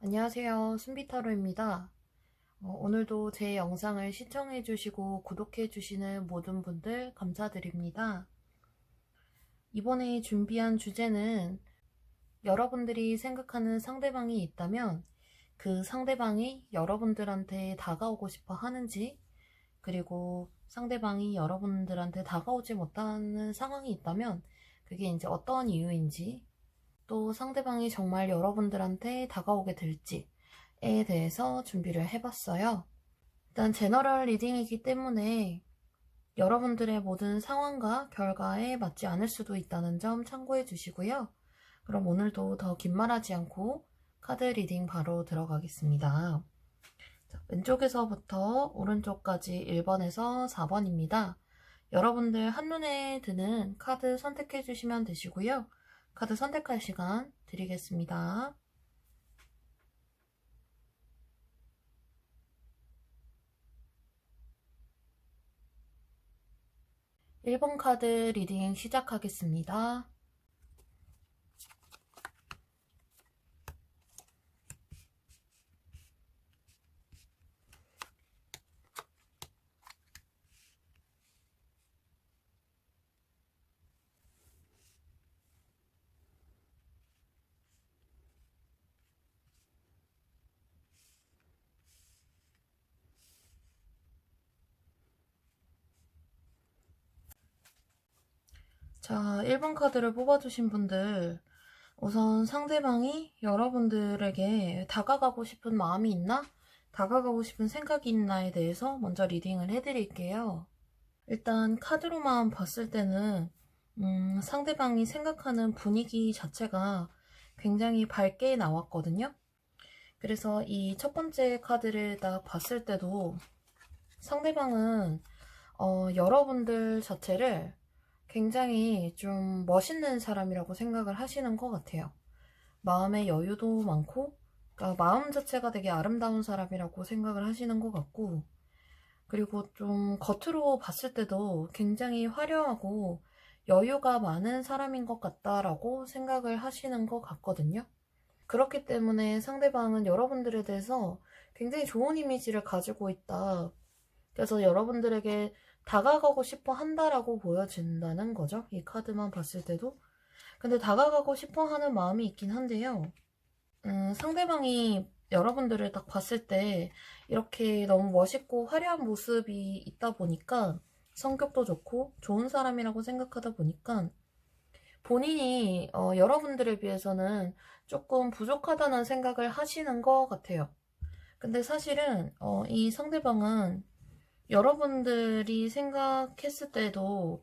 안녕하세요. 순비타로입니다. 오늘도 제 영상을 시청해주시고 구독해주시는 모든 분들 감사드립니다. 이번에 준비한 주제는 여러분들이 생각하는 상대방이 있다면 그 상대방이 여러분들한테 다가오고 싶어 하는지, 그리고 상대방이 여러분들한테 다가오지 못하는 상황이 있다면 그게 이제 어떤 이유인지, 또 상대방이 정말 여러분들한테 다가오게 될지에 대해서 준비를 해봤어요. 일단 제너럴 리딩이기 때문에 여러분들의 모든 상황과 결과에 맞지 않을 수도 있다는 점 참고해 주시고요. 그럼 오늘도 더 긴 말하지 않고 카드 리딩 바로 들어가겠습니다. 자, 왼쪽에서부터 오른쪽까지 1번에서 4번입니다. 여러분들 한눈에 드는 카드 선택해 주시면 되시고요. 카드 선택할 시간 드리겠습니다. 1번 카드 리딩 시작하겠습니다. 자, 1번 카드를 뽑아주신 분들, 우선 상대방이 여러분들에게 다가가고 싶은 마음이 있나? 다가가고 싶은 생각이 있나에 대해서 먼저 리딩을 해드릴게요. 일단 카드로만 봤을 때는 상대방이 생각하는 분위기 자체가 굉장히 밝게 나왔거든요. 그래서 이 첫 번째 카드를 딱 봤을 때도 상대방은 여러분들 자체를 굉장히 좀 멋있는 사람이라고 생각을 하시는 것 같아요. 마음의 여유도 많고, 그러니까 마음 자체가 되게 아름다운 사람이라고 생각을 하시는 것 같고, 그리고 좀 겉으로 봤을 때도 굉장히 화려하고 여유가 많은 사람인 것 같다라고 생각을 하시는 것 같거든요. 그렇기 때문에 상대방은 여러분들에 대해서 굉장히 좋은 이미지를 가지고 있다. 그래서 여러분들에게 다가가고 싶어 한다라고 보여진다는 거죠. 이 카드만 봤을 때도. 근데 다가가고 싶어 하는 마음이 있긴 한데요. 상대방이 여러분들을 딱 봤을 때 이렇게 너무 멋있고 화려한 모습이 있다 보니까 성격도 좋고 좋은 사람이라고 생각하다 보니까 본인이 여러분들에 비해서는 조금 부족하다는 생각을 하시는 것 같아요. 근데 사실은 이 상대방은 여러분들이 생각했을 때도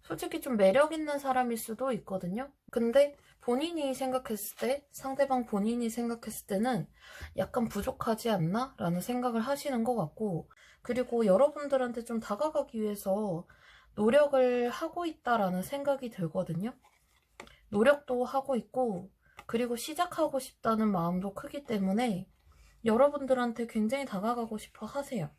솔직히 좀 매력 있는 사람일 수도 있거든요. 근데 본인이 생각했을 때, 상대방 본인이 생각했을 때는 약간 부족하지 않나? 라는 생각을 하시는 것 같고, 그리고 여러분들한테 좀 다가가기 위해서 노력을 하고 있다라는 생각이 들거든요. 노력도 하고 있고, 그리고 시작하고 싶다는 마음도 크기 때문에 여러분들한테 굉장히 다가가고 싶어 하세요.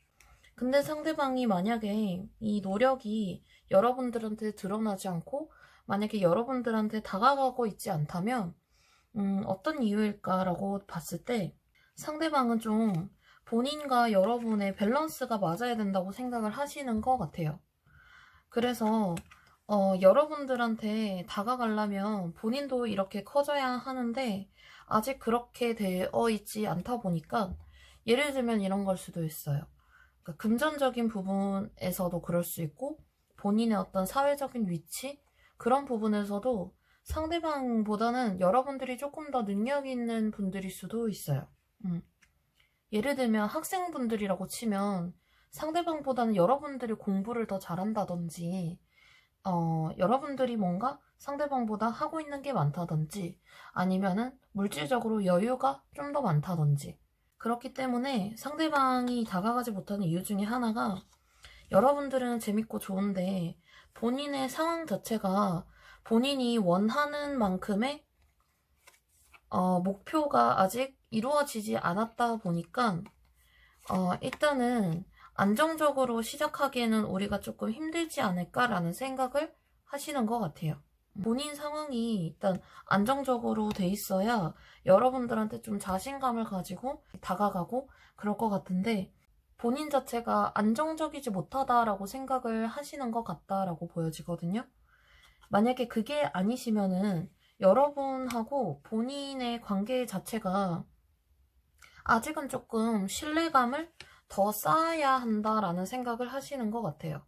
근데 상대방이 만약에 이 노력이 여러분들한테 드러나지 않고 만약에 여러분들한테 다가가고 있지 않다면 어떤 이유일까라고 봤을 때 상대방은 좀 본인과 여러분의 밸런스가 맞아야 된다고 생각을 하시는 것 같아요. 그래서 여러분들한테 다가가려면 본인도 이렇게 커져야 하는데 아직 그렇게 되어 있지 않다 보니까 예를 들면 이런 걸 수도 있어요. 그러니까 금전적인 부분에서도 그럴 수 있고 본인의 어떤 사회적인 위치 그런 부분에서도 상대방보다는 여러분들이 조금 더 능력 있는 분들일 수도 있어요. 예를 들면 학생분들이라고 치면 상대방보다는 여러분들이 공부를 더 잘한다든지 여러분들이 뭔가 상대방보다 하고 있는 게 많다든지 아니면은 물질적으로 여유가 좀 더 많다든지 그렇기 때문에 상대방이 다가가지 못하는 이유 중에 하나가 여러분들은 재밌고 좋은데 본인의 상황 자체가 본인이 원하는 만큼의 목표가 아직 이루어지지 않았다 보니까 일단은 안정적으로 시작하기에는 우리가 조금 힘들지 않을까라는 생각을 하시는 것 같아요. 본인 상황이 일단 안정적으로 돼 있어야 여러분들한테 좀 자신감을 가지고 다가가고 그럴 것 같은데, 본인 자체가 안정적이지 못하다라고 생각을 하시는 것 같다라고 보여지거든요. 만약에 그게 아니시면은 여러분하고 본인의 관계 자체가 아직은 조금 신뢰감을 더 쌓아야 한다라는 생각을 하시는 것 같아요.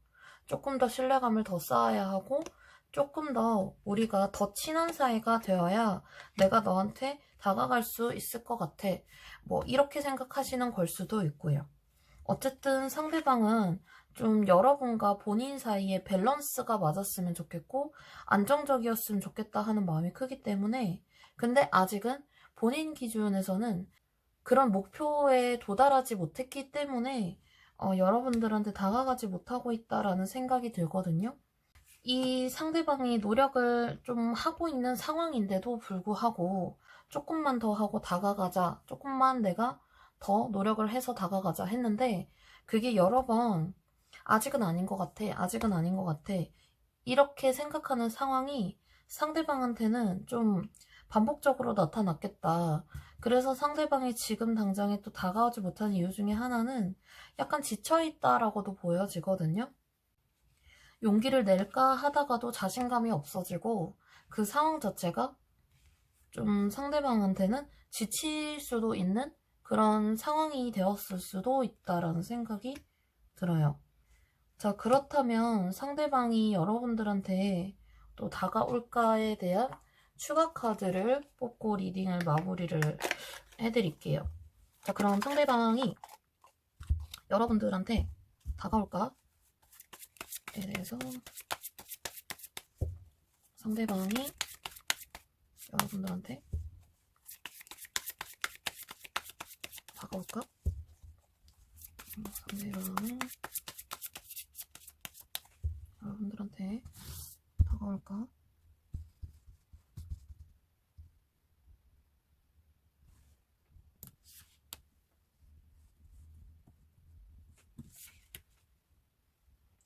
조금 더 신뢰감을 더 쌓아야 하고, 조금 더 우리가 더 친한 사이가 되어야 내가 너한테 다가갈 수 있을 것 같아. 뭐 이렇게 생각하시는 걸 수도 있고요. 어쨌든 상대방은 좀 여러분과 본인 사이에 밸런스가 맞았으면 좋겠고 안정적이었으면 좋겠다 하는 마음이 크기 때문에, 근데 아직은 본인 기준에서는 그런 목표에 도달하지 못했기 때문에 여러분들한테 다가가지 못하고 있다라는 생각이 들거든요. 이 상대방이 노력을 좀 하고 있는 상황인데도 불구하고 조금만 더 하고 다가가자, 조금만 내가 더 노력을 해서 다가가자 했는데, 그게 여러 번 아직은 아닌 것 같아, 아직은 아닌 것 같아 이렇게 생각하는 상황이 상대방한테는 좀 반복적으로 나타났겠다. 그래서 상대방이 지금 당장에 또 다가오지 못하는 이유 중에 하나는 약간 지쳐있다라고도 보여지거든요. 용기를 낼까 하다가도 자신감이 없어지고 그 상황 자체가 좀 상대방한테는 지칠 수도 있는 그런 상황이 되었을 수도 있다라는 생각이 들어요. 자, 그렇다면 상대방이 여러분들한테 또 다가올까에 대한 추가 카드를 뽑고 리딩을 마무리를 해드릴게요. 자, 그럼 상대방이 여러분들한테 다가올까에 대해서, 상대방이 여러분들한테 다가올까? 상대방이 여러분들한테 다가올까?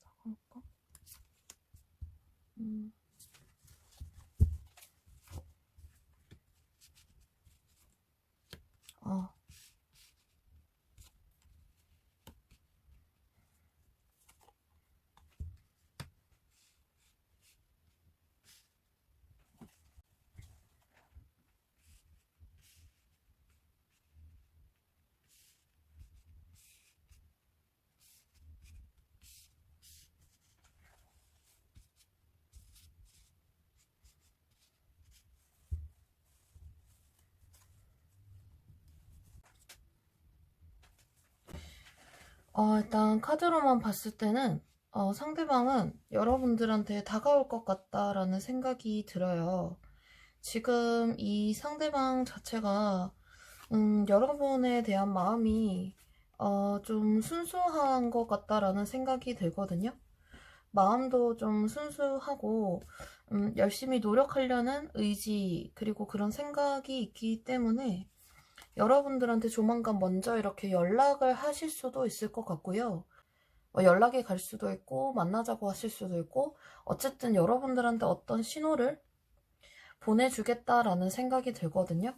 다가올까? 아, 일단 카드로만 봤을 때는 상대방은 여러분들한테 다가올 것 같다라는 생각이 들어요. 지금 이 상대방 자체가 여러분에 대한 마음이 좀 순수한 것 같다라는 생각이 들거든요. 마음도 좀 순수하고 열심히 노력하려는 의지, 그리고 그런 생각이 있기 때문에 여러분들한테 조만간 먼저 이렇게 연락을 하실 수도 있을 것 같고요. 연락이 갈 수도 있고 만나자고 하실 수도 있고, 어쨌든 여러분들한테 어떤 신호를 보내주겠다라는 생각이 들거든요.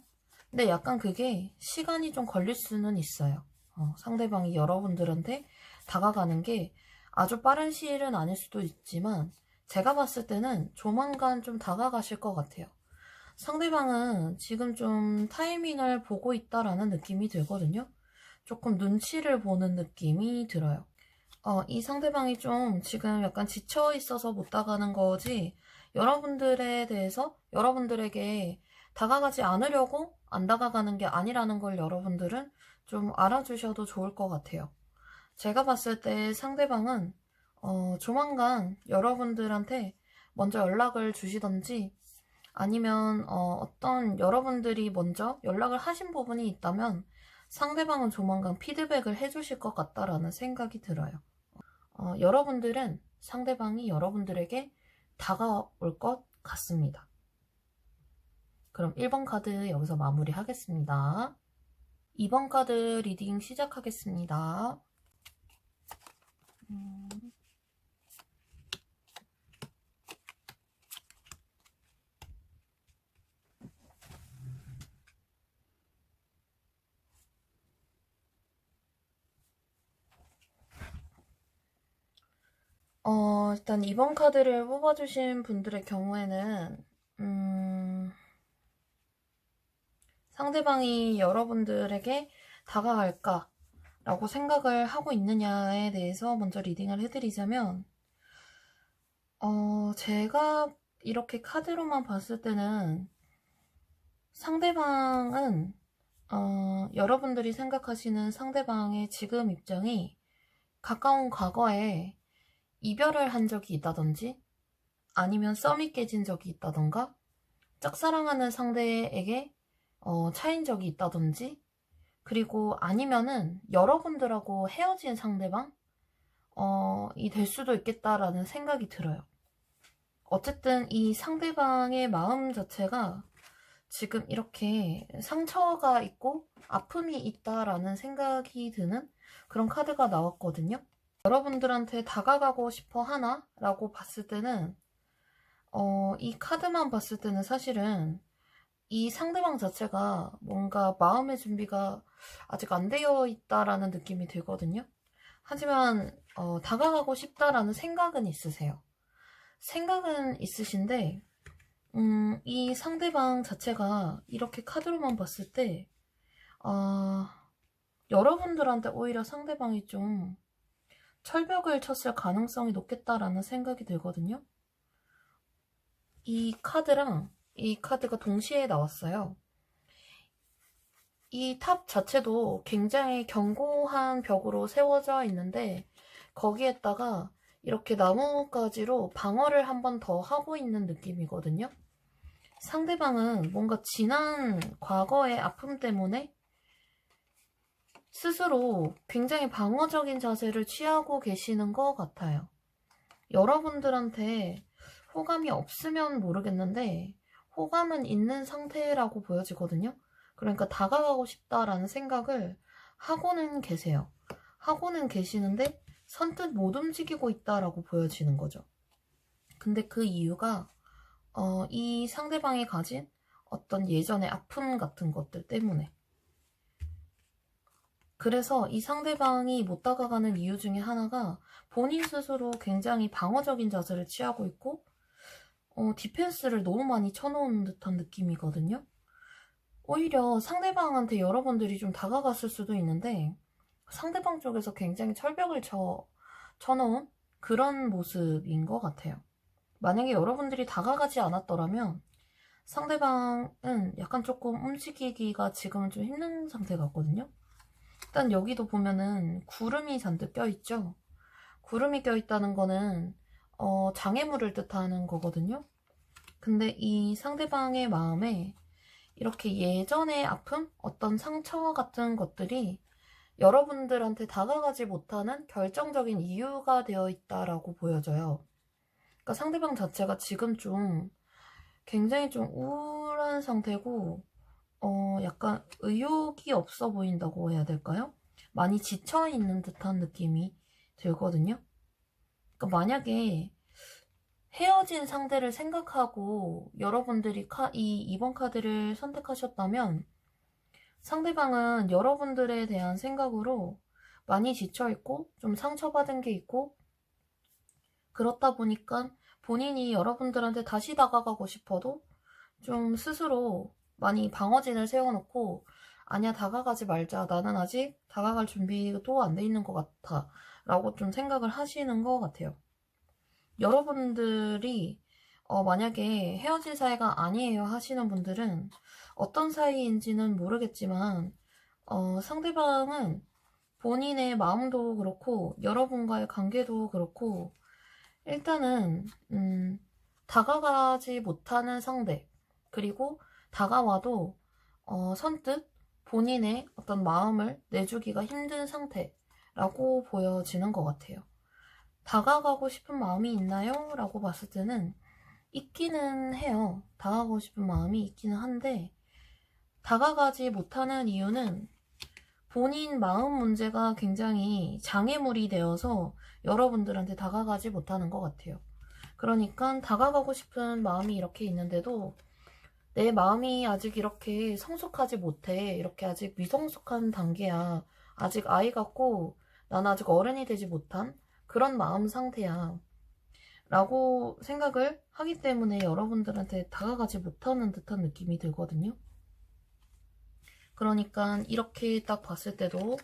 근데 약간 그게 시간이 좀 걸릴 수는 있어요. 상대방이 여러분들한테 다가가는 게 아주 빠른 시일은 아닐 수도 있지만 제가 봤을 때는 조만간 좀 다가가실 것 같아요. 상대방은 지금 좀 타이밍을 보고 있다라는 느낌이 들거든요. 조금 눈치를 보는 느낌이 들어요. 이 상대방이 좀 지금 약간 지쳐 있어서 못 다가가는 거지, 여러분들에 대해서 여러분들에게 다가가지 않으려고 안 다가가는 게 아니라는 걸 여러분들은 좀 알아주셔도 좋을 것 같아요. 제가 봤을 때 상대방은 조만간 여러분들한테 먼저 연락을 주시던지, 아니면 어떤 여러분들이 먼저 연락을 하신 부분이 있다면 상대방은 조만간 피드백을 해주실 것 같다라는 생각이 들어요. 여러분들은 상대방이 여러분들에게 다가올 것 같습니다. 그럼 1번 카드 여기서 마무리하겠습니다. 2번 카드 리딩 시작하겠습니다. 일단 이번 카드를 뽑아주신 분들의 경우에는, 상대방이 여러분들에게 다가갈까? 라고 생각을 하고 있느냐에 대해서 먼저 리딩을 해드리자면, 제가 이렇게 카드로만 봤을 때는 상대방은, 여러분들이 생각하시는 상대방의 지금 입장이 가까운 과거에 이별을 한 적이 있다든지 아니면 썸이 깨진 적이 있다던가 짝사랑하는 상대에게 차인 적이 있다든지 그리고 아니면은 여러분들하고 헤어진 상대방 이 될 수도 있겠다라는 생각이 들어요. 어쨌든 이 상대방의 마음 자체가 지금 이렇게 상처가 있고 아픔이 있다라는 생각이 드는 그런 카드가 나왔거든요. 여러분들한테 다가가고 싶어 하나? 라고 봤을 때는 이 카드만 봤을 때는 사실은 이 상대방 자체가 뭔가 마음의 준비가 아직 안 되어 있다라는 느낌이 들거든요. 하지만 다가가고 싶다라는 생각은 있으세요. 생각은 있으신데 이 상대방 자체가 이렇게 카드로만 봤을 때 여러분들한테 오히려 상대방이 좀 철벽을 쳤을 가능성이 높겠다라는 생각이 들거든요. 이 카드랑 이 카드가 동시에 나왔어요. 이 탑 자체도 굉장히 견고한 벽으로 세워져 있는데 거기에다가 이렇게 나뭇가지로 방어를 한 번 더 하고 있는 느낌이거든요. 상대방은 뭔가 지난 과거의 아픔 때문에 스스로 굉장히 방어적인 자세를 취하고 계시는 것 같아요. 여러분들한테 호감이 없으면 모르겠는데 호감은 있는 상태라고 보여지거든요. 그러니까 다가가고 싶다라는 생각을 하고는 계세요. 하고는 계시는데 선뜻 못 움직이고 있다라고 보여지는 거죠. 근데 그 이유가 이 상대방이 가진 어떤 예전의 아픔 같은 것들 때문에 그래서 이 상대방이 못 다가가는 이유 중에 하나가 본인 스스로 굉장히 방어적인 자세를 취하고 있고 디펜스를 너무 많이 쳐놓은 듯한 느낌이거든요. 오히려 상대방한테 여러분들이 좀 다가갔을 수도 있는데 상대방 쪽에서 굉장히 철벽을 쳐놓은 그런 모습인 것 같아요. 만약에 여러분들이 다가가지 않았더라면 상대방은 약간 조금 움직이기가 지금은 좀 힘든 상태 같거든요. 일단 여기도 보면은 구름이 잔뜩 껴있죠. 구름이 껴있다는 거는 장애물을 뜻하는 거거든요. 근데 이 상대방의 마음에 이렇게 예전의 아픔, 어떤 상처 같은 것들이 여러분들한테 다가가지 못하는 결정적인 이유가 되어 있다라고 보여져요. 그러니까 상대방 자체가 지금 좀 굉장히 좀 우울한 상태고 약간 의욕이 없어 보인다고 해야 될까요? 많이 지쳐있는 듯한 느낌이 들거든요. 그러니까 만약에 헤어진 상대를 생각하고 여러분들이 이번 카드를 선택하셨다면 상대방은 여러분들에 대한 생각으로 많이 지쳐있고 좀 상처받은 게 있고 그렇다 보니까 본인이 여러분들한테 다시 다가가고 싶어도 좀 스스로 많이 방어진을 세워놓고 아니야 다가가지 말자 나는 아직 다가갈 준비도 안 돼 있는 것 같아 라고 좀 생각을 하시는 것 같아요. 여러분들이 만약에 헤어질 사이가 아니에요 하시는 분들은 어떤 사이인지는 모르겠지만 상대방은 본인의 마음도 그렇고 여러분과의 관계도 그렇고 일단은 다가가지 못하는 상대 그리고 다가와도 선뜻 본인의 어떤 마음을 내주기가 힘든 상태라고 보여지는 것 같아요. 다가가고 싶은 마음이 있나요? 라고 봤을 때는 있기는 해요. 다가가고 싶은 마음이 있기는 한데 다가가지 못하는 이유는 본인 마음 문제가 굉장히 장애물이 되어서 여러분들한테 다가가지 못하는 것 같아요. 그러니까 다가가고 싶은 마음이 이렇게 있는데도 내 마음이 아직 이렇게 성숙하지 못해. 이렇게 아직 미성숙한 단계야. 아직 아이 같고 난 아직 어른이 되지 못한 그런 마음 상태야. 라고 생각을 하기 때문에 여러분들한테 다가가지 못하는 듯한 느낌이 들거든요. 그러니까 이렇게 딱 봤을 때도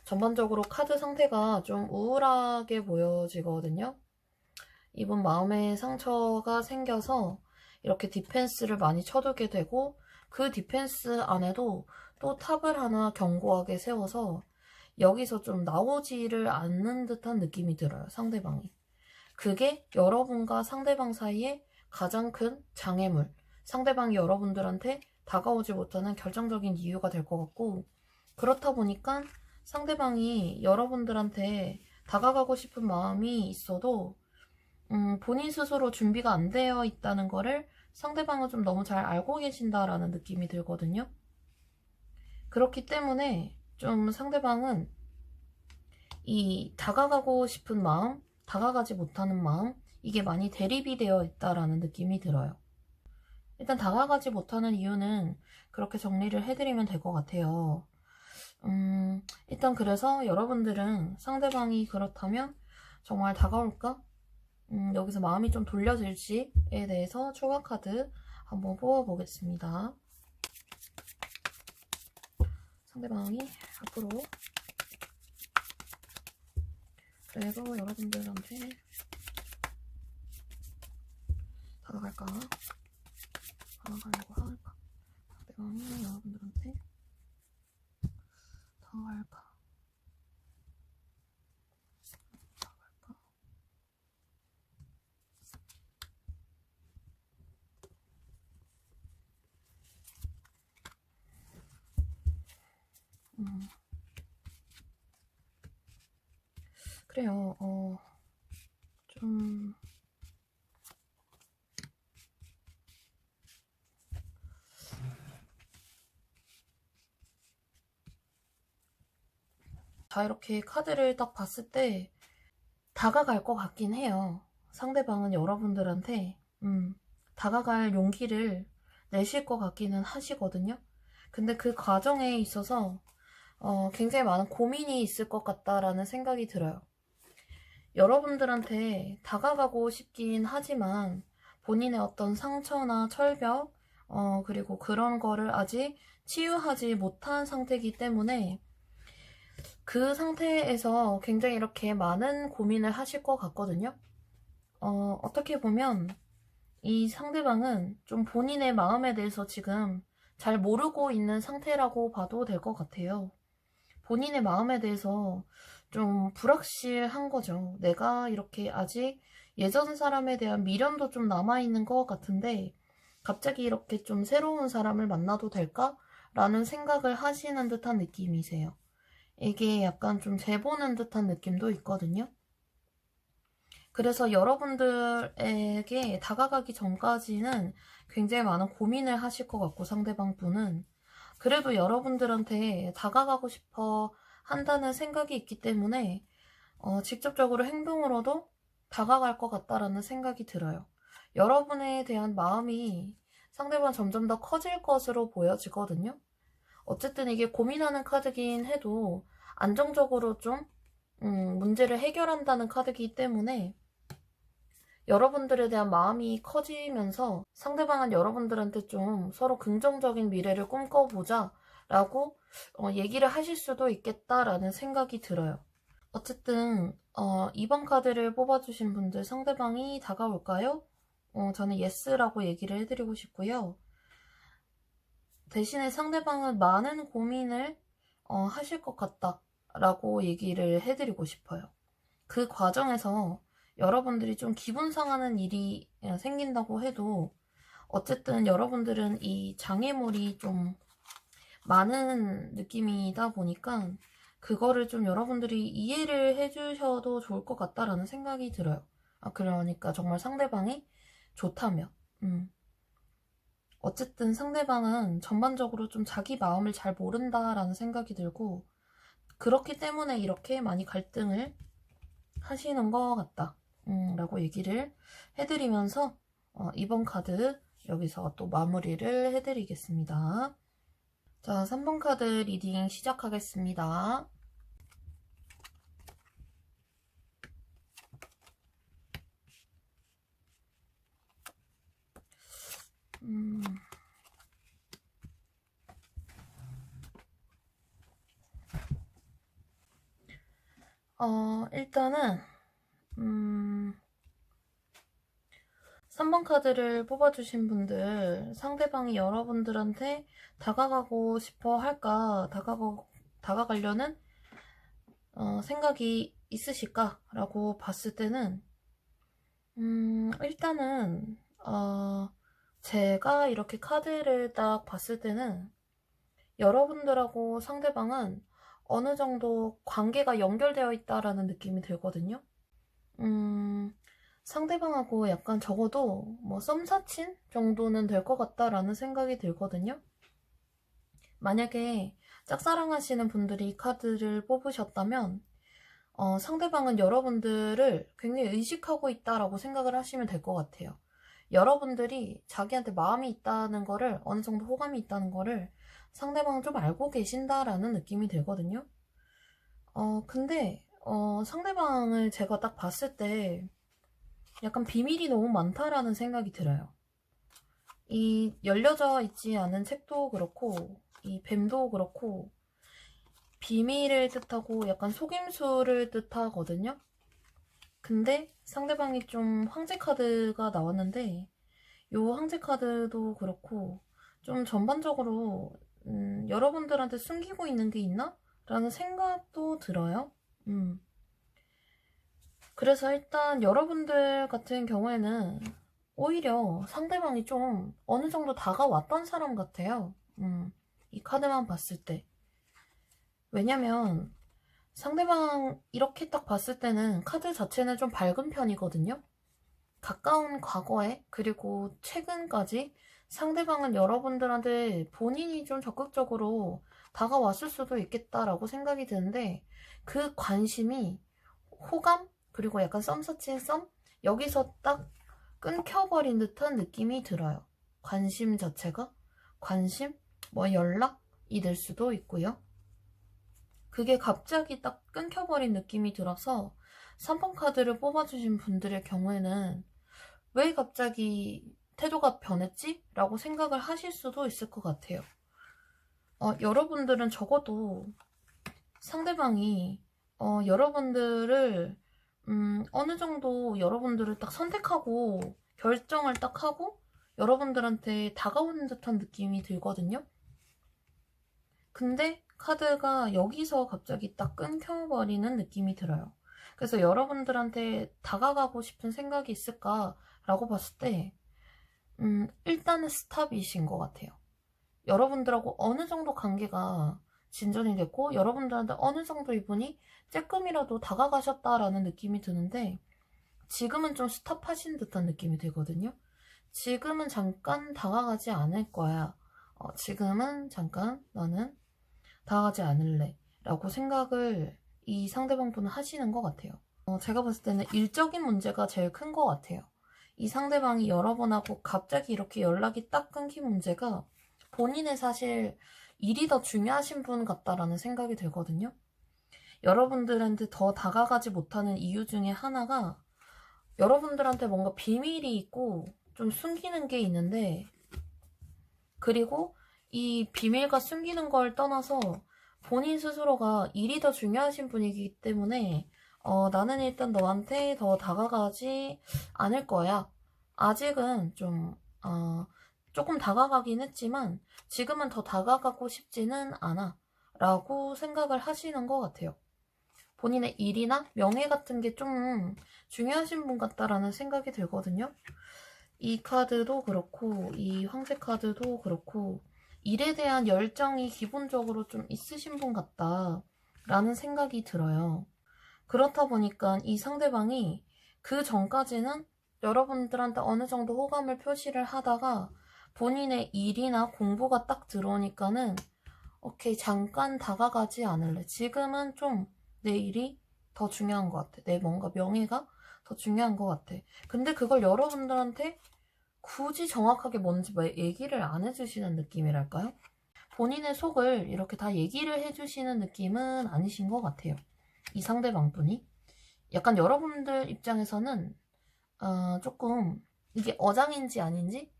전반적으로 카드 상태가 좀 우울하게 보여지거든요. 이분 마음의 상처가 생겨서 이렇게 디펜스를 많이 쳐두게 되고, 그 디펜스 안에도 또 탑을 하나 견고하게 세워서 여기서 좀 나오지를 않는 듯한 느낌이 들어요, 상대방이. 그게 여러분과 상대방 사이에 가장 큰 장애물, 상대방이 여러분들한테 다가오지 못하는 결정적인 이유가 될 것 같고, 그렇다 보니까 상대방이 여러분들한테 다가가고 싶은 마음이 있어도 본인 스스로 준비가 안 되어 있다는 거를 상대방은 좀 너무 잘 알고 계신다라는 느낌이 들거든요. 그렇기 때문에 좀 상대방은 이 다가가고 싶은 마음, 다가가지 못하는 마음, 이게 많이 대립이 되어 있다라는 느낌이 들어요. 일단 다가가지 못하는 이유는 그렇게 정리를 해드리면 될 것 같아요. 일단 그래서 여러분들은 상대방이 그렇다면 정말 다가올까? 여기서 마음이 좀 돌려질지에 대해서 추가 카드 한번 뽑아보겠습니다. 상대방이 앞으로 그래서 여러분들한테 다가갈까? 다가가려고 할까? 상대방이 여러분들한테 다가갈까? 다가갈까? 그래요. 좀 자, 이렇게 카드를 딱 봤을 때 다가갈 것 같긴 해요. 상대방은 여러분들한테 다가갈 용기를 내실 것 같기는 하시거든요. 근데 그 과정에 있어서 굉장히 많은 고민이 있을 것 같다라는 생각이 들어요. 여러분들한테 다가가고 싶긴 하지만 본인의 어떤 상처나 철벽, 그리고 그런 거를 아직 치유하지 못한 상태이기 때문에 그 상태에서 굉장히 이렇게 많은 고민을 하실 것 같거든요. 어떻게 보면 이 상대방은 좀 본인의 마음에 대해서 지금 잘 모르고 있는 상태라고 봐도 될 것 같아요. 본인의 마음에 대해서 좀 불확실한 거죠. 내가 이렇게 아직 예전 사람에 대한 미련도 좀 남아있는 것 같은데 갑자기 이렇게 좀 새로운 사람을 만나도 될까? 라는 생각을 하시는 듯한 느낌이세요. 이게 약간 좀 재보는 듯한 느낌도 있거든요. 그래서 여러분들에게 다가가기 전까지는 굉장히 많은 고민을 하실 것 같고, 상대방 분은 그래도 여러분들한테 다가가고 싶어 한다는 생각이 있기 때문에 직접적으로 행동으로도 다가갈 것 같다라는 생각이 들어요. 여러분에 대한 마음이 상대방 점점 더 커질 것으로 보여지거든요. 어쨌든 이게 고민하는 카드긴 해도 안정적으로 좀 문제를 해결한다는 카드이기 때문에 여러분들에 대한 마음이 커지면서 상대방은 여러분들한테 좀 서로 긍정적인 미래를 꿈꿔보자 라고 얘기를 하실 수도 있겠다라는 생각이 들어요. 어쨌든 이번 카드를 뽑아주신 분들 상대방이 다가올까요? 저는 예스라고 얘기를 해드리고 싶고요. 대신에 상대방은 많은 고민을 하실 것 같다 라고 얘기를 해드리고 싶어요. 그 과정에서 여러분들이 좀 기분 상하는 일이 생긴다고 해도 어쨌든 여러분들은 이 장애물이 좀 많은 느낌이다 보니까 그거를 좀 여러분들이 이해를 해주셔도 좋을 것 같다라는 생각이 들어요. 그러니까 정말 상대방이 좋다면 어쨌든 상대방은 전반적으로 좀 자기 마음을 잘 모른다라는 생각이 들고, 그렇기 때문에 이렇게 많이 갈등을 하시는 것 같다 라고 얘기를 해드리면서 이번 카드 여기서 또 마무리를 해드리겠습니다. 자, 3번 카드 리딩 시작하겠습니다. 일단은 3번 카드를 뽑아주신 분들, 상대방이 여러분들한테 다가가고 싶어 할까, 다가가려는 생각이 있으실까? 라고 봤을 때는, 일단은, 제가 이렇게 카드를 딱 봤을 때는, 여러분들하고 상대방은 어느 정도 관계가 연결되어 있다라는 느낌이 들거든요. 상대방하고 약간 적어도 뭐 썸사친 정도는 될 것 같다라는 생각이 들거든요. 만약에 짝사랑하시는 분들이 이 카드를 뽑으셨다면 상대방은 여러분들을 굉장히 의식하고 있다라고 생각을 하시면 될 것 같아요. 여러분들이 자기한테 마음이 있다는 거를, 어느 정도 호감이 있다는 거를 상대방은 좀 알고 계신다라는 느낌이 들거든요. 근데 상대방을 제가 딱 봤을 때 약간 비밀이 너무 많다라는 생각이 들어요. 이 열려져 있지 않은 책도 그렇고, 이 뱀도 그렇고, 비밀을 뜻하고 약간 속임수를 뜻하거든요. 근데 상대방이 좀 황제 카드가 나왔는데, 요 황제 카드도 그렇고, 좀 전반적으로 여러분들한테 숨기고 있는 게 있나? 라는 생각도 들어요. 그래서 일단 여러분들 같은 경우에는 오히려 상대방이 좀 어느 정도 다가왔던 사람 같아요. 이 카드만 봤을 때. 왜냐면 상대방 이렇게 딱 봤을 때는 카드 자체는 좀 밝은 편이거든요. 가까운 과거에 그리고 최근까지 상대방은 여러분들한테 본인이 좀 적극적으로 다가왔을 수도 있겠다라고 생각이 드는데, 그 관심이 호감? 그리고 약간 썸서친 썸? 여기서 딱 끊겨버린 듯한 느낌이 들어요. 관심 자체가? 관심? 뭐 연락이 될 수도 있고요. 그게 갑자기 딱 끊겨버린 느낌이 들어서 3번 카드를 뽑아주신 분들의 경우에는 왜 갑자기 태도가 변했지? 라고 생각을 하실 수도 있을 것 같아요. 여러분들은 적어도 상대방이 여러분들을 어느 정도 여러분들을 딱 선택하고 결정을 딱 하고 여러분들한테 다가오는 듯한 느낌이 들거든요. 근데 카드가 여기서 갑자기 딱 끊겨버리는 느낌이 들어요. 그래서 여러분들한테 다가가고 싶은 생각이 있을까라고 봤을 때 일단은 스탑이신 것 같아요. 여러분들하고 어느 정도 관계가 진전이 됐고 여러분들한테 어느 정도 이분이 조금이라도 다가가셨다라는 느낌이 드는데, 지금은 좀 스탑하신 듯한 느낌이 들거든요. 지금은 잠깐 다가가지 않을 거야. 지금은 잠깐 너는 다가가지 않을래 라고 생각을 이 상대방 분은 하시는 것 같아요. 제가 봤을 때는 일적인 문제가 제일 큰 것 같아요. 이 상대방이 여러분하고 갑자기 이렇게 연락이 딱 끊긴 문제가 본인의 사실 일이 더 중요하신 분 같다라는 생각이 들거든요. 여러분들한테 더 다가가지 못하는 이유 중에 하나가 여러분들한테 뭔가 비밀이 있고 좀 숨기는 게 있는데, 그리고 이 비밀과 숨기는 걸 떠나서 본인 스스로가 일이 더 중요하신 분이기 때문에 나는 일단 너한테 더 다가가지 않을 거야. 아직은 좀 조금 다가가긴 했지만 지금은 더 다가가고 싶지는 않아 라고 생각을 하시는 것 같아요. 본인의 일이나 명예 같은 게 좀 중요하신 분 같다라는 생각이 들거든요. 이 카드도 그렇고 이 황제 카드도 그렇고 일에 대한 열정이 기본적으로 좀 있으신 분 같다라는 생각이 들어요. 그렇다 보니까 이 상대방이 그 전까지는 여러분들한테 어느 정도 호감을 표시를 하다가 본인의 일이나 공부가 딱 들어오니까는 오케이, 잠깐 다가가지 않을래. 지금은 좀 내 일이 더 중요한 것 같아. 내 뭔가 명예가 더 중요한 것 같아. 근데 그걸 여러분들한테 굳이 정확하게 뭔지 얘기를 안 해주시는 느낌이랄까요? 본인의 속을 이렇게 다 얘기를 해주시는 느낌은 아니신 것 같아요. 이 상대방 분이. 약간 여러분들 입장에서는 조금 이게 어장인지 아닌지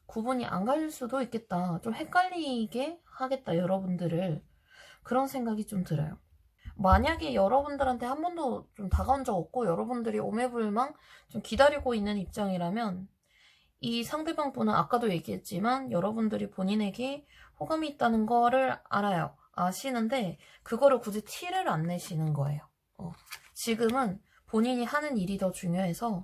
구분이 안 갈 수도 있겠다. 좀 헷갈리게 하겠다, 여러분들을. 그런 생각이 좀 들어요. 만약에 여러분들한테 한 번도 좀 다가온 적 없고 여러분들이 오매불망 좀 기다리고 있는 입장이라면 이 상대방 분은 아까도 얘기했지만 여러분들이 본인에게 호감이 있다는 거를 알아요. 아시는데 그거를 굳이 티를 안 내시는 거예요. 지금은 본인이 하는 일이 더 중요해서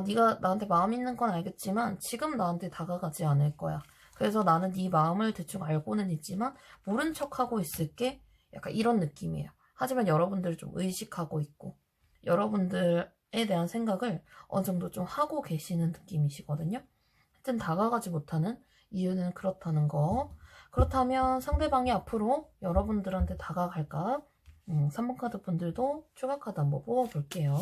네가 나한테 마음 있는 건 알겠지만 지금 나한테 다가가지 않을 거야. 그래서 나는 네 마음을 대충 알고는 있지만 모른 척하고 있을게. 약간 이런 느낌이에요. 하지만 여러분들을 좀 의식하고 있고 여러분들에 대한 생각을 어느 정도 좀 하고 계시는 느낌이시거든요. 하여튼 다가가지 못하는 이유는 그렇다는 거. 그렇다면 상대방이 앞으로 여러분들한테 다가갈까? 3번 카드 분들도 추가 카드 한번 뽑아볼게요.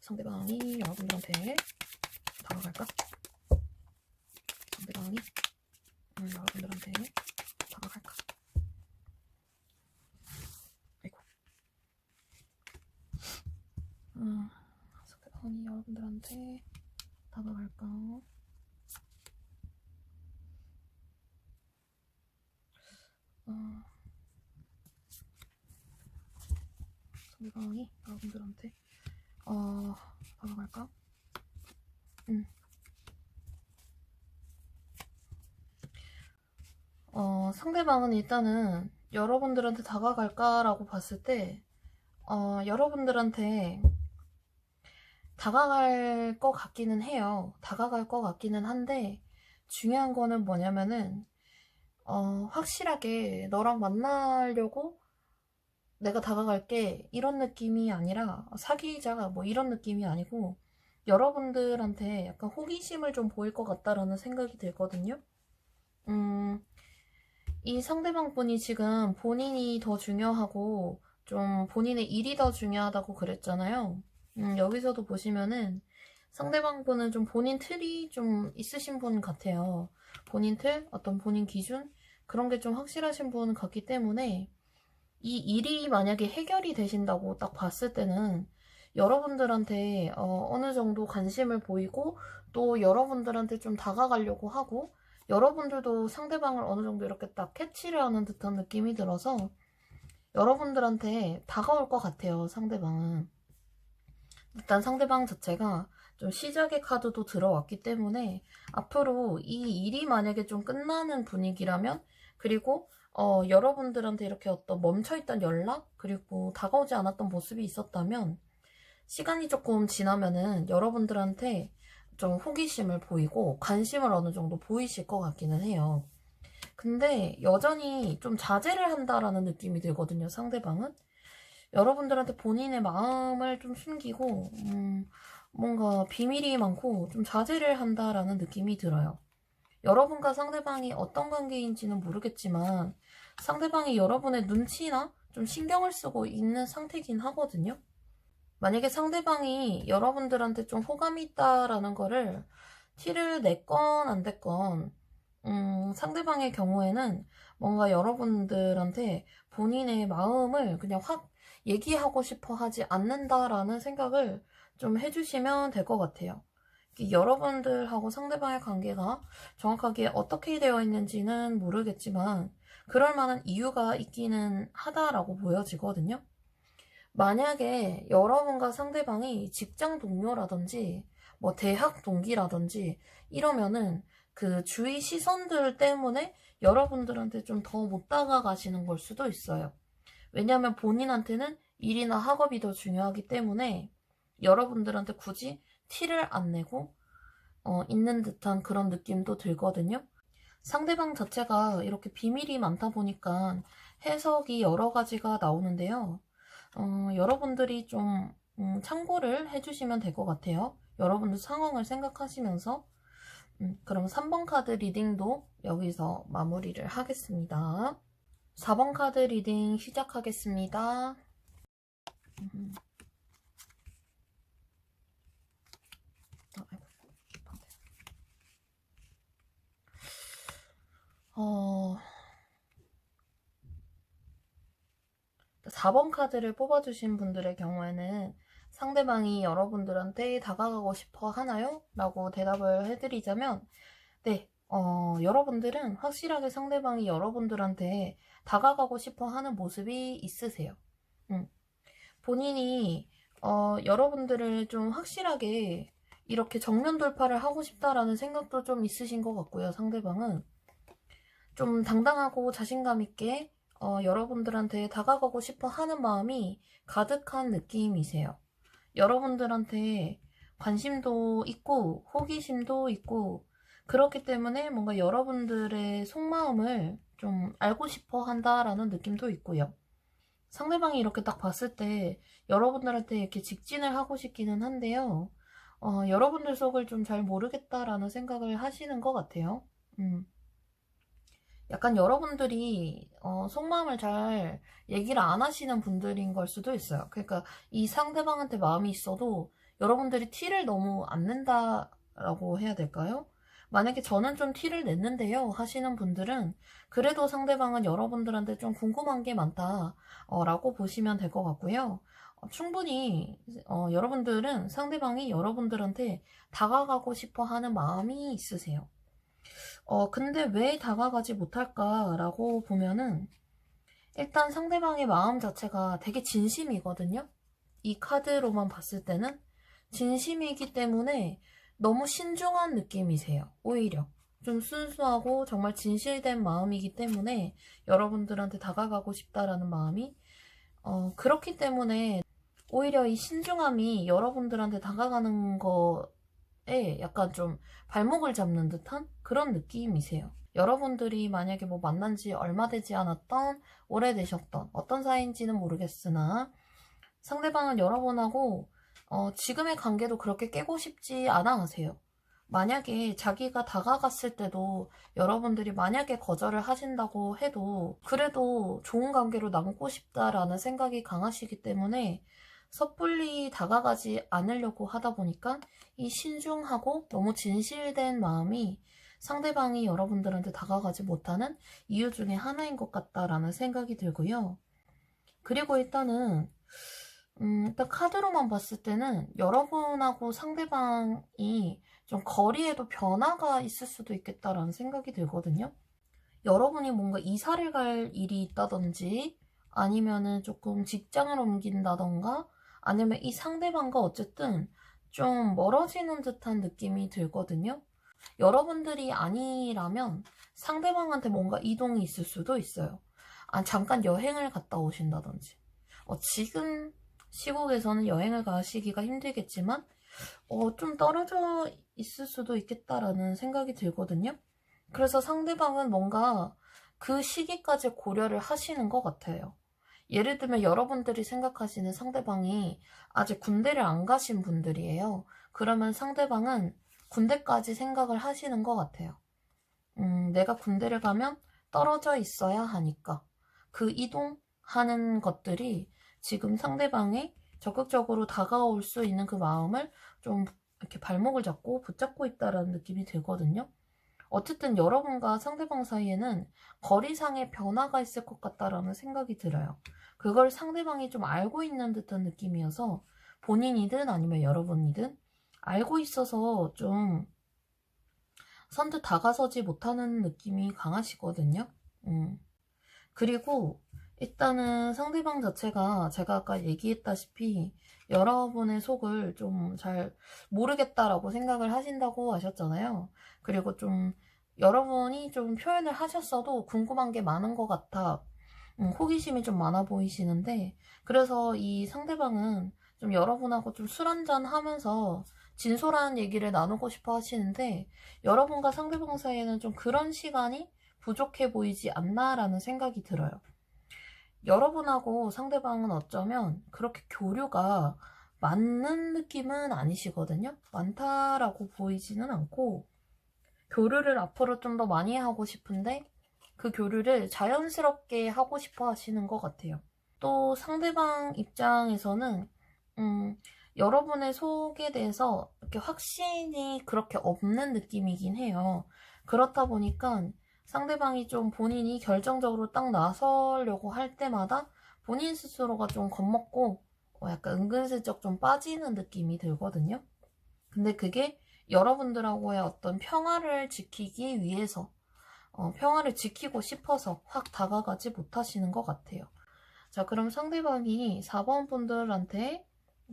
상대방이 여러분들한테 다가갈까? 상대방이 여러분들한테 다가갈까? 아이고. 상대방이 여러분들한테 다가갈까? 상대방이 여러분들한테 다가갈까? 상대방은 일단은 여러분들한테 다가갈까라고 봤을 때 여러분들한테 다가갈 것 같기는 해요. 다가갈 것 같기는 한데 중요한 거는 뭐냐면은 확실하게 너랑 만나려고 내가 다가갈게 이런 느낌이 아니라 사귀자 뭐 이런 느낌이 아니고 여러분들한테 약간 호기심을 좀 보일 것 같다라는 생각이 들거든요. 이 상대방 분이 지금 본인이 더 중요하고 좀 본인의 일이 더 중요하다고 그랬잖아요. 여기서도 보시면은 상대방 분은 좀 본인 틀이 좀 있으신 분 같아요. 본인 틀, 어떤 본인 기준 그런 게 좀 확실하신 분 같기 때문에 이 일이 만약에 해결이 되신다고 딱 봤을 때는 여러분들한테 어느 정도 관심을 보이고 또 여러분들한테 좀 다가가려고 하고 여러분들도 상대방을 어느 정도 이렇게 딱 캐치를 하는 듯한 느낌이 들어서 여러분들한테 다가올 것 같아요, 상대방은. 일단 상대방 자체가 좀 시작의 카드도 들어왔기 때문에 앞으로 이 일이 만약에 좀 끝나는 분위기라면 그리고 여러분들한테 이렇게 어떤 멈춰있던 연락 그리고 다가오지 않았던 모습이 있었다면 시간이 조금 지나면은 여러분들한테 좀 호기심을 보이고 관심을 어느 정도 보이실 것 같기는 해요. 근데 여전히 좀 자제를 한다라는 느낌이 들거든요, 상대방은. 여러분들한테 본인의 마음을 좀 숨기고 뭔가 비밀이 많고 좀 자제를 한다라는 느낌이 들어요. 여러분과 상대방이 어떤 관계인지는 모르겠지만 상대방이 여러분의 눈치나 좀 신경을 쓰고 있는 상태긴 하거든요. 만약에 상대방이 여러분들한테 좀 호감이 있다라는 거를 티를 냈건 안 냈건 상대방의 경우에는 뭔가 여러분들한테 본인의 마음을 그냥 확 얘기하고 싶어 하지 않는다라는 생각을 좀 해주시면 될 것 같아요. 여러분들하고 상대방의 관계가 정확하게 어떻게 되어 있는지는 모르겠지만 그럴 만한 이유가 있기는 하다라고 보여지거든요. 만약에 여러분과 상대방이 직장 동료라든지 뭐 대학 동기라든지 이러면은 그 주위 시선들 때문에 여러분들한테 좀 더 못 다가가시는 걸 수도 있어요. 왜냐하면 본인한테는 일이나 학업이 더 중요하기 때문에 여러분들한테 굳이 티를 안 내고 있는 듯한 그런 느낌도 들거든요. 상대방 자체가 이렇게 비밀이 많다 보니까 해석이 여러 가지가 나오는데요. 여러분들이 좀 참고를 해주시면 될 것 같아요. 여러분들 상황을 생각하시면서 그럼 3번 카드 리딩도 여기서 마무리를 하겠습니다. 4번 카드 리딩 시작하겠습니다. 어... 4번 카드를 뽑아주신 분들의 경우에는 상대방이 여러분들한테 다가가고 싶어 하나요? 라고 대답을 해드리자면 네, 여러분들은 확실하게 상대방이 여러분들한테 다가가고 싶어 하는 모습이 있으세요. 본인이 여러분들을 좀 확실하게 이렇게 정면 돌파를 하고 싶다라는 생각도 좀 있으신 것 같고요. 상대방은 좀 당당하고 자신감 있게 여러분들한테 다가가고 싶어 하는 마음이 가득한 느낌이세요. 여러분들한테 관심도 있고 호기심도 있고 그렇기 때문에 뭔가 여러분들의 속마음을 좀 알고 싶어 한다라는 느낌도 있고요. 상대방이 이렇게 딱 봤을 때 여러분들한테 이렇게 직진을 하고 싶기는 한데요. 여러분들 속을 좀 잘 모르겠다라는 생각을 하시는 것 같아요. 약간 여러분들이 속마음을 잘 얘기를 안 하시는 분들인 걸 수도 있어요. 그러니까 이 상대방한테 마음이 있어도 여러분들이 티를 너무 안 낸다라고 해야 될까요? 만약에 저는 좀 티를 냈는데요 하시는 분들은 그래도 상대방은 여러분들한테 좀 궁금한 게 많다 라고 보시면 될 것 같고요. 충분히 여러분들은 상대방이 여러분들한테 다가가고 싶어 하는 마음이 있으세요. 근데 왜 다가가지 못할까라고 보면은 일단 상대방의 마음 자체가 되게 진심이거든요. 이 카드로만 봤을 때는 진심이기 때문에 너무 신중한 느낌이세요. 오히려 좀 순수하고 정말 진실된 마음이기 때문에 여러분들한테 다가가고 싶다라는 마음이 그렇기 때문에 오히려 이 신중함이 여러분들한테 다가가는 거에 약간 좀 발목을 잡는 듯한 그런 느낌이세요. 여러분들이 만약에 뭐 만난 지 얼마 되지 않았던, 오래되셨던 어떤 사이인지는 모르겠으나 상대방은 여러분하고 지금의 관계도 그렇게 깨고 싶지 않아 하세요. 만약에 자기가 다가갔을 때도 여러분들이 만약에 거절을 하신다고 해도 그래도 좋은 관계로 남고 싶다라는 생각이 강하시기 때문에 섣불리 다가가지 않으려고 하다 보니까 이 신중하고 너무 진실된 마음이 상대방이 여러분들한테 다가가지 못하는 이유 중에 하나인 것 같다라는 생각이 들고요. 그리고 일단 카드로만 봤을 때는 여러분하고 상대방이 좀 거리에도 변화가 있을 수도 있겠다라는 생각이 들거든요. 여러분이 뭔가 이사를 갈 일이 있다든지 아니면은 조금 직장을 옮긴다던가 아니면 이 상대방과 어쨌든 좀 멀어지는 듯한 느낌이 들거든요. 여러분들이 아니라면 상대방한테 뭔가 이동이 있을 수도 있어요. 잠깐 여행을 갔다 오신다든지. 지금 시국에서는 여행을 가시기가 힘들겠지만 좀 떨어져 있을 수도 있겠다라는 생각이 들거든요. 그래서 상대방은 뭔가 그 시기까지 고려를 하시는 것 같아요. 예를 들면 여러분들이 생각하시는 상대방이 아직 군대를 안 가신 분들이에요. 그러면 상대방은 군대까지 생각을 하시는 것 같아요. 내가 군대를 가면 떨어져 있어야 하니까 그 이동하는 것들이 지금 상대방이 적극적으로 다가올 수 있는 그 마음을 좀 이렇게 발목을 잡고 붙잡고 있다라는 느낌이 들거든요. 어쨌든 여러분과 상대방 사이에는 거리상의 변화가 있을 것 같다라는 생각이 들어요. 그걸 상대방이 좀 알고 있는 듯한 느낌이어서 본인이든 아니면 여러분이든 알고 있어서 좀 선뜻 다가서지 못하는 느낌이 강하시거든요. 그리고 일단은 상대방 자체가 제가 아까 얘기했다시피 여러분의 속을 좀 잘 모르겠다라고 생각을 하신다고 하셨잖아요. 그리고 좀 여러분이 좀 표현을 하셨어도 궁금한 게 많은 것 같아. 호기심이 좀 많아 보이시는데 그래서 이 상대방은 좀 여러분하고 좀 술 한잔 하면서 진솔한 얘기를 나누고 싶어 하시는데 여러분과 상대방 사이에는 좀 그런 시간이 부족해 보이지 않나라는 생각이 들어요. 여러분하고 상대방은 어쩌면 그렇게 교류가 많은 느낌은 아니시거든요. 많다라고 보이지는 않고 교류를 앞으로 좀 더 많이 하고 싶은데 그 교류를 자연스럽게 하고 싶어 하시는 것 같아요. 또 상대방 입장에서는 여러분의 속에 대해서 이렇게 확신이 그렇게 없는 느낌이긴 해요. 그렇다 보니까 상대방이 좀 본인이 결정적으로 딱 나서려고 할 때마다 본인 스스로가 좀 겁먹고 약간 은근슬쩍 좀 빠지는 느낌이 들거든요. 근데 그게 여러분들하고의 어떤 평화를 지키기 위해서 평화를 지키고 싶어서 확 다가가지 못하시는 것 같아요. 자, 그럼 상대방이 4번 분들한테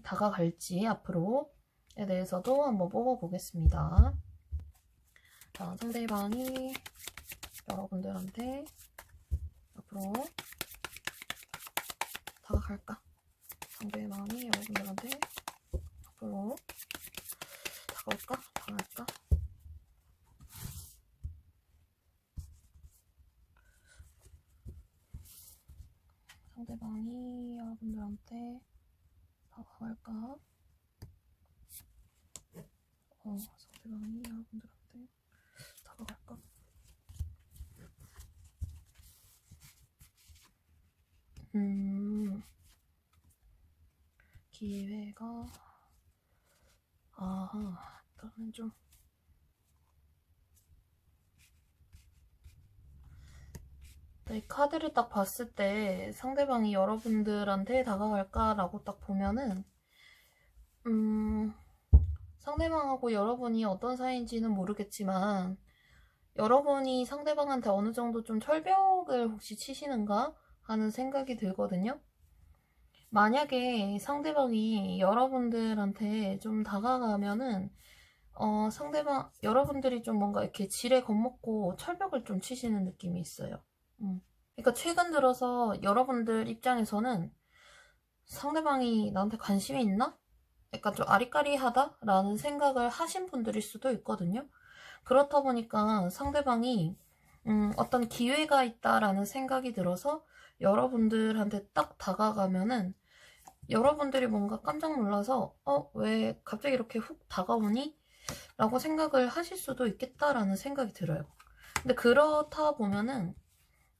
다가갈지 앞으로에 대해서도 한번 뽑아보겠습니다. 자, 상대방이 여러분들한테 앞으로 다가갈까? 상대방이 여러분들한테 앞으로 다가올까? 다가갈까? 상대방이 여러분들한테 다가갈까? 상대방이 여러분들한테 다가갈까? 기회가 일단은 좀 이 카드를 딱 봤을 때 상대방이 여러분들한테 다가갈까라고 딱 보면은 상대방하고 여러분이 어떤 사이인지는 모르겠지만 여러분이 상대방한테 어느 정도 좀 철벽을 혹시 치시는가 하는 생각이 들거든요. 만약에 상대방이 여러분들한테 좀 다가가면은 여러분들이 좀 뭔가 이렇게 지레 겁먹고 철벽을 좀 치시는 느낌이 있어요. 그러니까 최근 들어서 여러분들 입장에서는 상대방이 나한테 관심이 있나? 약간 좀 아리까리하다라는 생각을 하신 분들일 수도 있거든요. 그렇다 보니까 상대방이 어떤 기회가 있다라는 생각이 들어서 여러분들한테 딱 다가가면은 여러분들이 뭔가 깜짝 놀라서 왜 갑자기 이렇게 훅 다가오니? 라고 생각을 하실 수도 있겠다라는 생각이 들어요. 근데 그렇다 보면은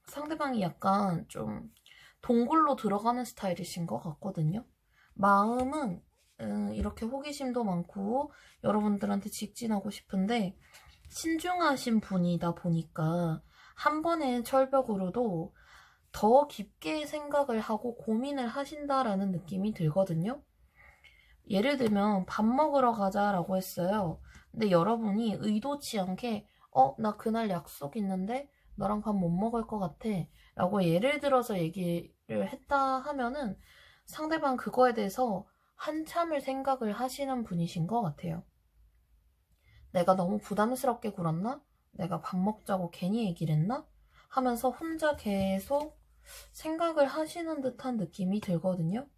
상대방이 약간 좀 동굴로 들어가는 스타일이신 것 같거든요. 마음은 이렇게 호기심도 많고 여러분들한테 직진하고 싶은데 신중하신 분이다 보니까 한 번의 철벽으로도 더 깊게 생각을 하고 고민을 하신다라는 느낌이 들거든요. 예를 들면 밥 먹으러 가자라고 했어요. 근데 여러분이 의도치 않게 나 그날 약속 있는데 너랑 밥 못 먹을 것 같아 라고 예를 들어서 얘기를 했다 하면은 상대방 그거에 대해서 한참을 생각을 하시는 분이신 것 같아요. 내가 너무 부담스럽게 굴었나? 내가 밥 먹자고 괜히 얘기를 했나? 하면서 혼자 계속 생각을 하시는 듯한 느낌이 들거든요.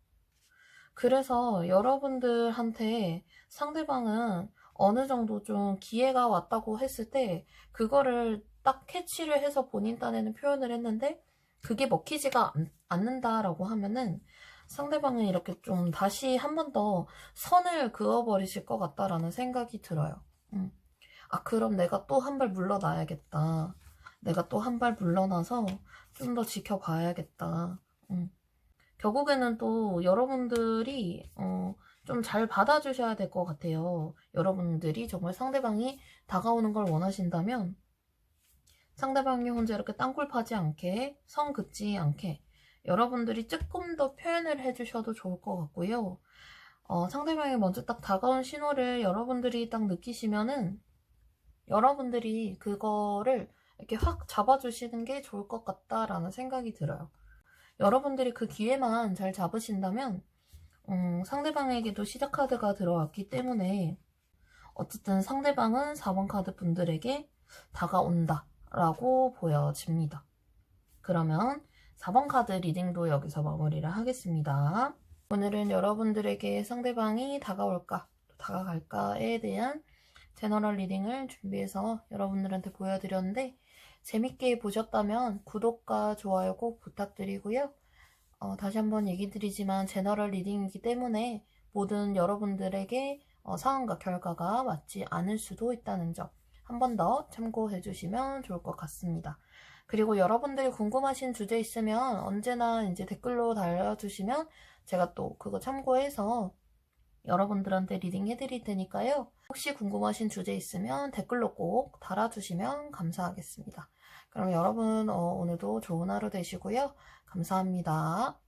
그래서 여러분들한테 상대방은 어느 정도 좀 기회가 왔다고 했을 때 그거를 딱 캐치를 해서 본인 딴에는 표현을 했는데 그게 먹히지가 않는다라고 하면은 상대방은 이렇게 좀 다시 한 번 더 선을 그어버리실 것 같다라는 생각이 들어요. 그럼 내가 또 한 발 물러나야겠다. 내가 또 한 발 물러나서 좀 더 지켜봐야겠다. 결국에는 또 여러분들이 좀 잘 받아주셔야 될 것 같아요. 여러분들이 정말 상대방이 다가오는 걸 원하신다면 상대방이 혼자 이렇게 땅굴 파지 않게 성 긋지 않게 여러분들이 조금 더 표현을 해주셔도 좋을 것 같고요. 상대방이 먼저 딱 다가온 신호를 여러분들이 딱 느끼시면은 여러분들이 그거를 이렇게 확 잡아주시는 게 좋을 것 같다라는 생각이 들어요. 여러분들이 그 기회만 잘 잡으신다면 상대방에게도 시작 카드가 들어왔기 때문에 어쨌든 상대방은 4번 카드 분들에게 다가온다 라고 보여집니다. 그러면 4번 카드 리딩도 여기서 마무리를 하겠습니다. 오늘은 여러분들에게 상대방이 다가올까 다가갈까에 대한 제너럴 리딩을 준비해서 여러분들한테 보여드렸는데 재밌게 보셨다면 구독과 좋아요 꼭 부탁드리고요. 다시 한번 얘기 드리지만 제너럴 리딩이기 때문에 모든 여러분들에게 상황과 결과가 맞지 않을 수도 있다는 점 한 번 더 참고해 주시면 좋을 것 같습니다. 그리고 여러분들이 궁금하신 주제 있으면 언제나 이제 댓글로 달아주시면 제가 또 그거 참고해서 여러분들한테 리딩 해드릴 테니까요. 혹시 궁금하신 주제 있으면 댓글로 꼭 달아주시면 감사하겠습니다. 그럼 여러분 오늘도 좋은 하루 되시고요. 감사합니다.